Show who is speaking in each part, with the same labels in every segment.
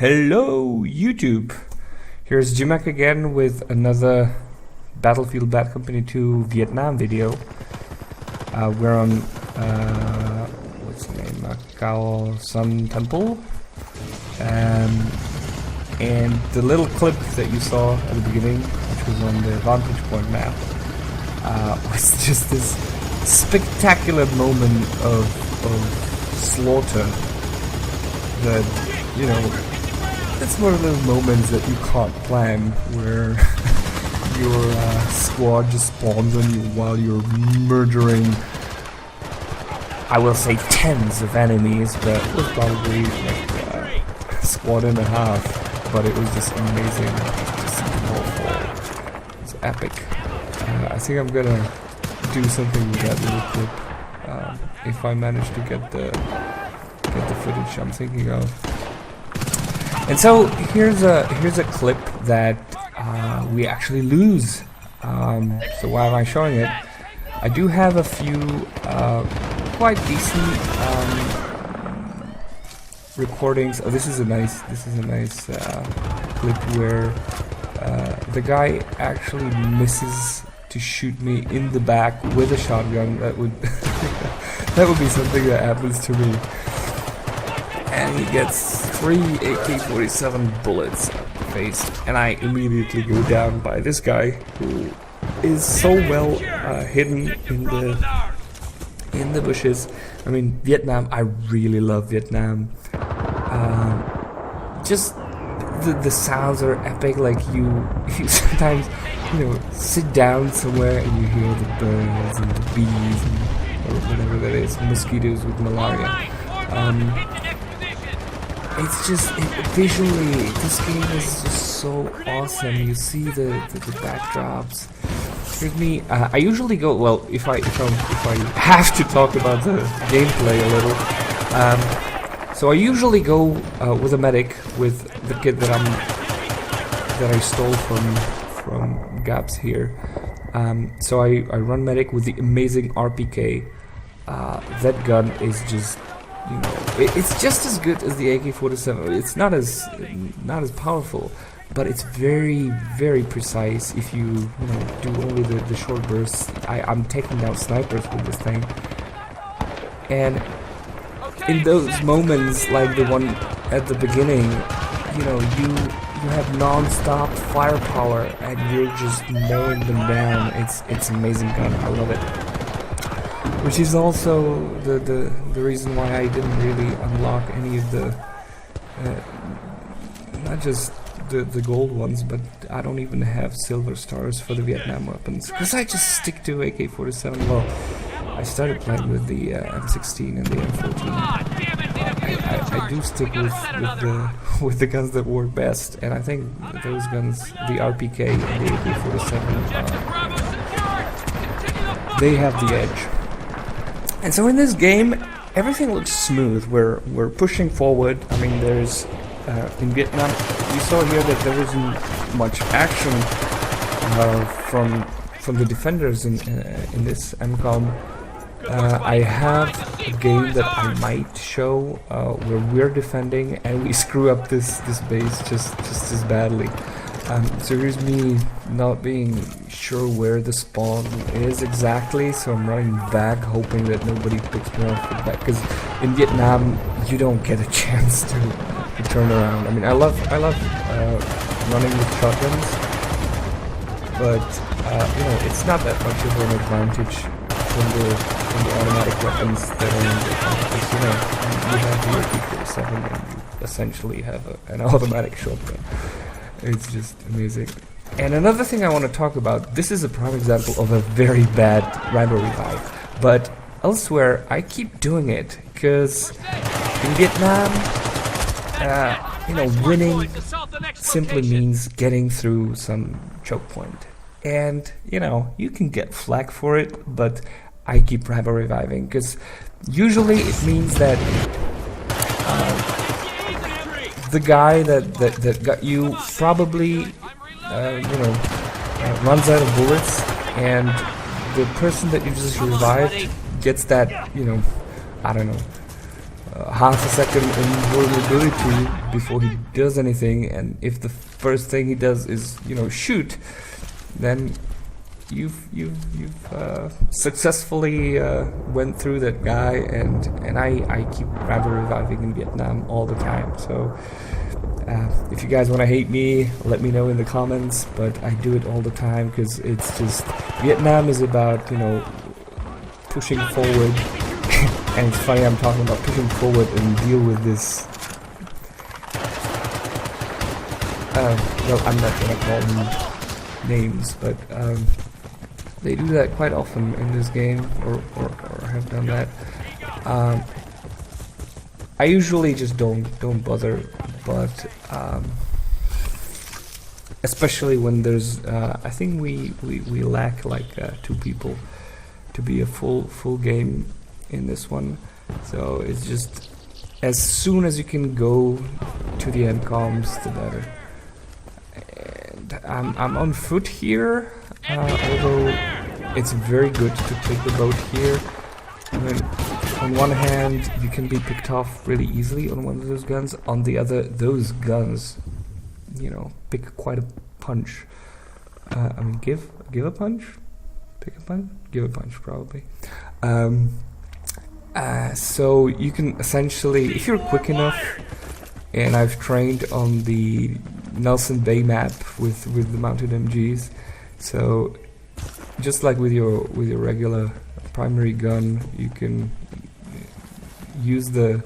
Speaker 1: Hello YouTube! Here's Jimek again with another Battlefield Bad Company 2 Vietnam video. We're on, what's the name, Cao Sun Temple. And the little clip that you saw at the beginning, which was on the vantage point map, was just this spectacular moment of slaughter that, you know, it's one of those moments that you can't plan, where your squad just spawns on you while you're murdering, I will say, tens of enemies, but it was probably like a squad and a half, but it was just amazing to see them all fall. It's epic. I think I'm gonna do something with that little clip, if I manage to get the footage I'm thinking of. And so here's a clip that we actually lose. So why am I showing it? I do have a few quite decent recordings. Oh, this is a nice clip where the guy actually misses to shoot me in the back with a shotgun. That would that would be something that happens to me. And he gets 3 AK-47 bullets at the face, and I immediately go down by this guy who is so well hidden in the bushes. I mean, Vietnam, I really love Vietnam. Just the sounds are epic. Like you sometimes, you know, sit down somewhere and you hear the birds and the bees and or whatever that is, mosquitoes with malaria. It's just, visually, this game is just so awesome. You see the backdrops. Here's me. I usually go, well, if I have to talk about the gameplay a little. So I usually go with a medic, with the kid that I stole from Gaps here. So I run medic with the amazing RPK. That gun is just, you know, it's just as good as the AK-47. It's not as powerful, but it's very, very precise. If you know, do only the short bursts, I'm taking down snipers with this thing. And in those moments, like the one at the beginning, you know, you have non-stop firepower, and you're just mowing them down. It's amazing gun. I love it. Which is also the reason why I didn't really unlock any of the, not just the gold ones, but I don't even have silver stars for the Vietnam weapons, because I just stick to AK-47. Well, I started playing with the M16 and the M14. I do stick with the guns that work best, and I think those guns, the RPK and the AK-47, they have the edge. And so in this game, everything looks smooth. We're pushing forward. I mean, there's in Vietnam, you saw here that there wasn't much action from the defenders in this MCOM. I have a game that I might show where we're defending and we screw up this base just as badly. So here's me not being sure where the spawn is exactly, so I'm running back hoping that nobody picks me off with that, because in Vietnam you don't get a chance to turn around. I mean, I love running with shotguns, but you know, it's not that much of an advantage from the automatic weapons that are in Vietnam, because, you know, you have the AK-47 and you essentially have an automatic shotgun. It's just amazing. And another thing I want to talk about, this is a prime example of a very bad random revive, but elsewhere I keep doing it, because in Vietnam, you know, winning simply means getting through some choke point. And, you know, you can get flack for it, but I keep random reviving, because usually it means that the guy that got you probably, you know, runs out of bullets, and the person that you just revived gets that, you know, I don't know, half a second invulnerability before he does anything, and if the first thing he does is, you know, shoot, then you've successfully went through that guy, and I keep Rambo reviving in Vietnam all the time. So if you guys want to hate me, let me know in the comments, but I do it all the time because it's just, Vietnam is about, you know, pushing forward. And it's funny, I'm talking about pushing forward and deal with this. Well, I'm not gonna call them names, but they do that quite often in this game, or have done that. I usually just don't bother, but especially when there's, I think we lack like 2 people to be a full game in this one, so it's just as soon as you can go to the end comms, the better. And I'm on foot here, although it's very good to take the boat here. I mean, on one hand, you can be picked off really easily on one of those guns. On the other, those guns, you know, pick quite a punch. I mean, give a punch, pick a punch, give a punch, probably. So you can essentially, if you're quick enough, and I've trained on the Nelson Bay map with the mounted MGs, so just like with your regular primary gun, you can use the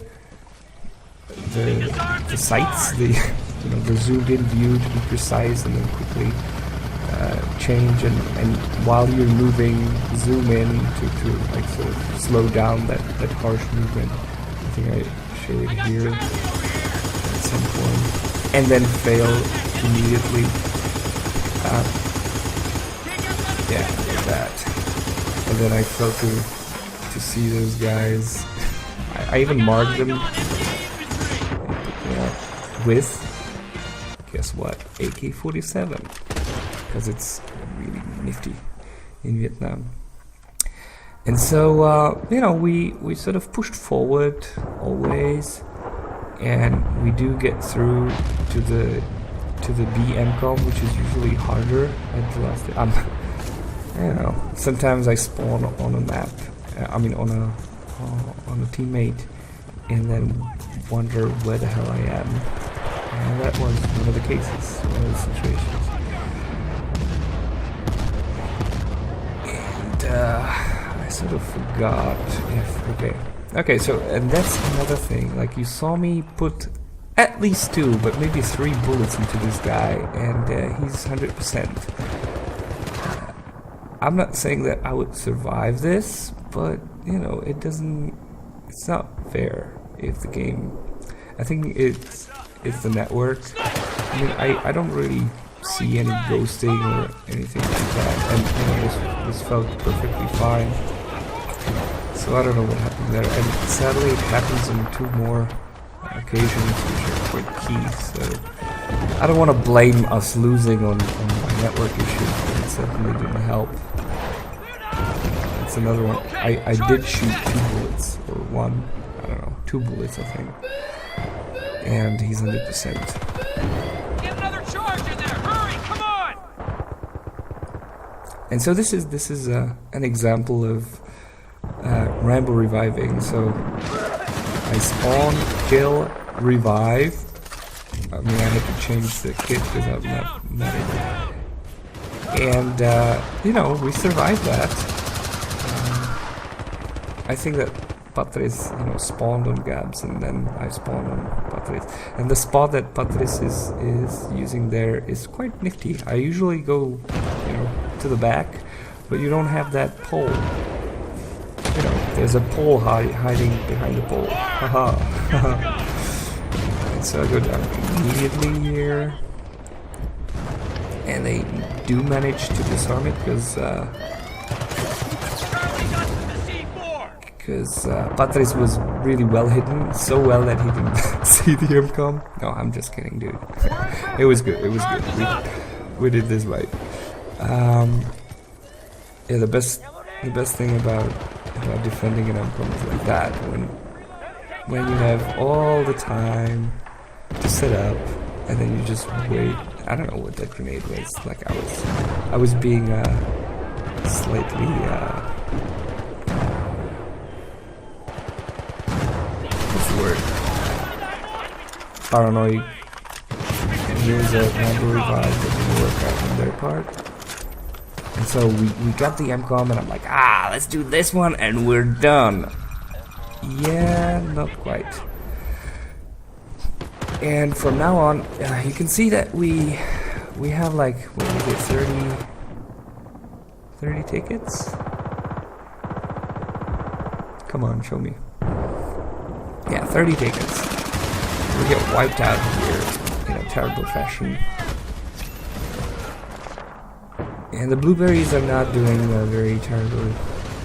Speaker 1: sights, the zoomed in view to be precise, and then quickly change, and while you're moving, zoom in to like sort of slow down that harsh movement. I think I showed it here at some point, and then fail immediately. Yeah, like that. And then I fail to see those guys. I even marked them. With, guess what, AK-47. Because it's really nifty in Vietnam. And so, you know, we sort of pushed forward always, and we do get through to the BMCOM, which is usually harder at the last. I don't know. Sometimes I spawn on a map. I mean, on a teammate, and then wonder where the hell I am. And that was one of the cases, one of the situations. I sort of forgot if, okay, so, and that's another thing, like, you saw me put at least 2, but maybe 3 bullets into this guy, and he's 100%. I'm not saying that I would survive this, but, you know, it's not fair if the game, I think it's the network. I mean, I don't really see any ghosting or anything like that, and you know, this felt perfectly fine. So I don't know what happened there, and sadly it happens on 2 more occasions, which are quite key. So I don't want to blame us losing on my network issues, but it certainly didn't help. It's another one. I did shoot 2 bullets, or 1, I don't know, 2 bullets I think, and he's 100%.
Speaker 2: Get another charge in there! Hurry! Come on!
Speaker 1: And so this is an example of Rambo reviving. So I spawn, kill, revive. I mean, I had to change the kit because I'm not able. And you know, we survived that. I think that Patrice, you know, spawned on Gabs, and then I spawned on Patrice. And the spot that Patrice is using there is quite nifty. I usually go, you know, to the back, but you don't have that pole. You know, there's a pole hiding behind the pole. Haha. And so I go down immediately here, and they do manage to disarm it because Patrice was really well hidden, so well that he didn't see the MCOM. No, I'm just kidding, dude. It was good. It was good. We did this right. Yeah, the best thing about defending an MCOM is like that. when you have all the time to set up, and then you just wait. I don't know what that grenade was. Like I was being slightly what's the word? Paranoid. And here's a number revive that didn't work out on their part. And so we got the MCOM, and I'm like, let's do this one, and we're done. Yeah, not quite. And from now on, you can see that we have like, what was it, 30 tickets? Come on, show me. Yeah, 30 tickets. We get wiped out here in a terrible fashion. And the blueberries are not doing a very terrible,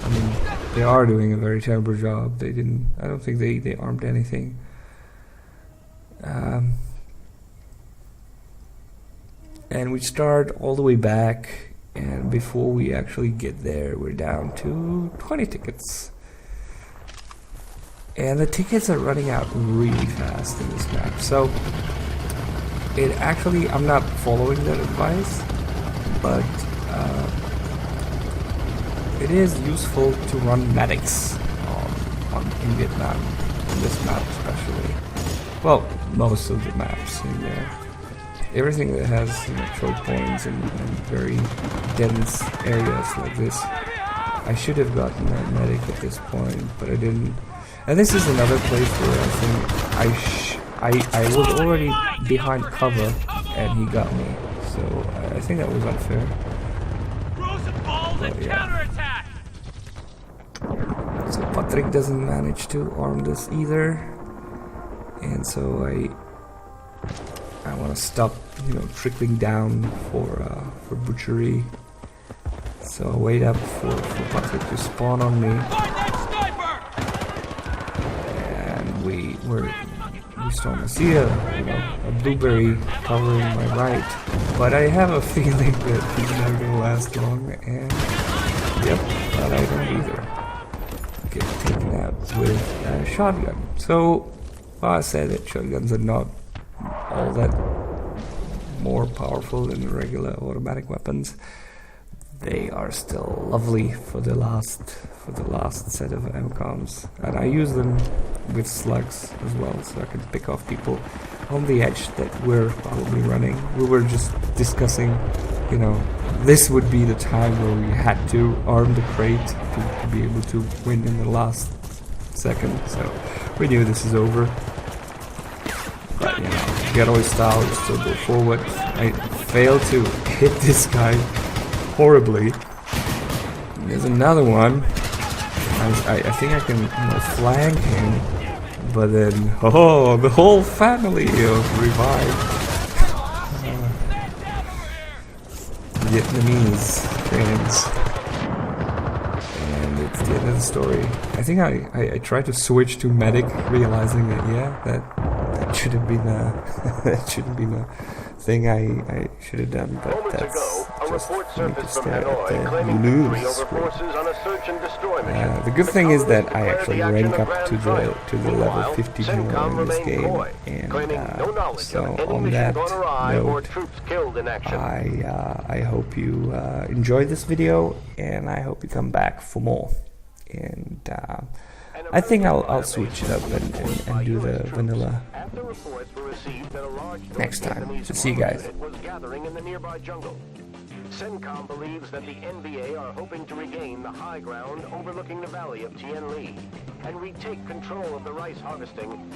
Speaker 1: I mean, they are doing a very terrible job. They didn't, I don't think they armed anything. And we start all the way back, and before we actually get there, we're down to 20 tickets. And the tickets are running out really fast in this map. So, it actually, I'm not following that advice, but it is useful to run medics in Vietnam, in this map especially. Well, most of the maps in there. Everything that has choke points and very dense areas like this. I should have gotten a medic at this point, but I didn't. And this is another place where I think I was already behind cover and he got me. So I think that was unfair. But, yeah. So Patrick doesn't manage to arm this either. And so I want to stop, trickling down for butchery. So I wait up for Patrick to spawn on me, and we storm. I see a blueberry covering my right, but I have a feeling that he's not gonna last long. And yep, but I don't either. Get taken out with a shotgun. So. Well, I said that shotguns are not all that more powerful than the regular automatic weapons. They are still lovely for the last set of MCOMs, and I use them with slugs as well, so I can pick off people on the edge that we're probably running. We were just discussing, this would be the time where we had to arm the crate to be able to win in the last second. So we knew this is over. But getaway style, just still go forward. I failed to hit this guy horribly. There's another one. I think I can flank him, but then the whole family revived. Vietnamese fans. And it's the end of the story. I think I tried to switch to medic, realizing that that should have been that shouldn't be a thing I should have done, but that's just for me to stare at the news. The good thing is that I actually rank up to the level 50 in this game, and so on that note, I hope you enjoyed this video, and I hope you come back for more. And I think I'll switch it up and do the vanilla next time. So see you guys. CENTCOM believes that the NVA are hoping to regain the high ground overlooking the valley of Tien Le and retake control of the rice harvesting